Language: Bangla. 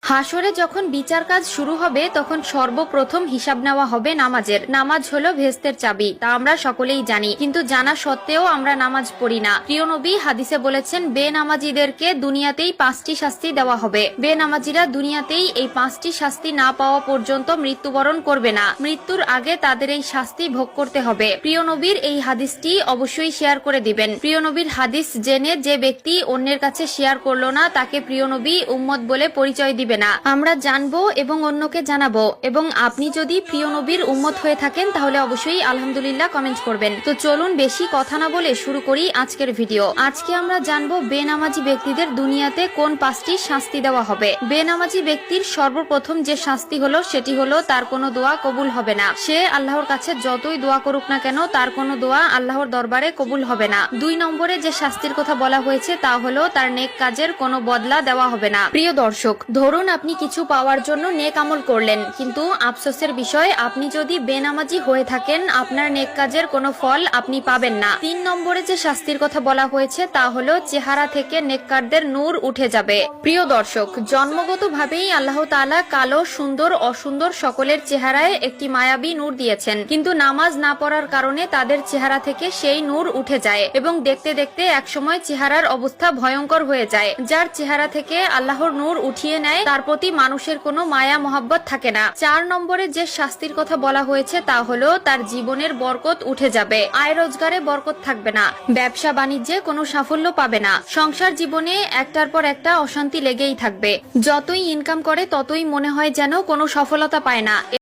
হাসরে যখন বিচার কাজ শুরু হবে তখন সর্বপ্রথম হিসাব নেওয়া হবে নামাজের। নামাজ হলো ভেস্তের চাবি, তা আমরা সকলেই জানি, কিন্তু জানা সত্ত্বেও আমরা নামাজ পড়ি না। প্রিয় নবী হাদিসে বলেছেন, বেনামাজিদেরকে দুনিয়াতেই 5টি শাস্তি দেওয়া হবে। বেনামাজিরা দুনিয়াতেই এই 5টি শাস্তি না পাওয়া পর্যন্ত মৃত্যুবরণ করবে না। মৃত্যুর আগে তাদের এই শাস্তি ভোগ করতে হবে। প্রিয় নবীর এই হাদিসটি অবশ্যই শেয়ার করে দিবেন। প্রিয় নবীর হাদিস জেনে যে ব্যক্তি অন্যের কাছে শেয়ার করলো না, তাকে প্রিয় নবী উম্মত বলে পরিচয় দিবে না। আমরা জানবো এবং অন্যকে জানাবো। এবং আপনি যদি প্রিয় নবীর উম্মত হয়ে থাকেন তাহলে অবশ্যই আলহামদুলিল্লাহ কমেন্ট করবেন। তো চলুন বেশি কথা না বলে শুরু করি আজকের ভিডিও। আজকে আমরা জানবো বেনামাজি ব্যক্তিদের দুনিয়াতে কোন 5টি শাস্তি দেওয়া হবে। বেনামাজি ব্যক্তির সর্বপ্রথম যে শাস্তি হলো সেটি হলো তার কোনো দোয়া কবুল হবে না। সে আল্লাহর কাছে যতই দোয়া করুক না কেন তার কোনো দোয়া আল্লাহর দরবারে কবুল হবে না। 2 নম্বরে যে শাস্তির কথা বলা হয়েছে তা হলো তার নেক কাজের কোনো বদলা দেওয়া হবে না। প্রিয় দর্শক, ধরুন আপনি কিছু পাওয়ার জন্য নেক আমল করলেন, কিন্তু আফসোসের বিষয় আপনি যদি বেনামাজি হয়ে থাকেন আপনার নেক কাজের কোনো ফল আপনি পাবেন না। 3 নম্বরে যে শাস্তির কথা বলা হয়েছে তা হলো চেহারা থেকে নেককারদের নূর উঠে যাবে। প্রিয় দর্শক, জন্মগতভাবেই আল্লাহ তাআলা কালো, সুন্দর, অসুন্দর সকলের চেহারায় একটি মায়াবী নূর দিয়েছেন, কিন্তু নামাজ না পড়ার কারণে তাদের চেহারা থেকে সেই নূর উঠে যায় এবং দেখতে দেখতে একসময় চেহারার অবস্থা ভয়ঙ্কর হয়ে যায়। যার চেহারা থেকে আল্লাহর নূর উঠিয়ে নেয় তার প্রতি মানুষের কোনো মায়া মহব্বত থাকে না। 4 নম্বরে যে শাস্তির কথা বলা হয়েছে তা হলো তার জীবনের বরকত উঠে যাবে। আয় রোজগারে বরকত থাকবে না, ব্যবসা বাণিজ্যে কোনো সাফল্য পাবে না, সংসার জীবনে একটার পর একটা অশান্তি লেগেই থাকবে। যতই ইনকাম করে ততই মনে হয় যেন কোনো সফলতা পায় না।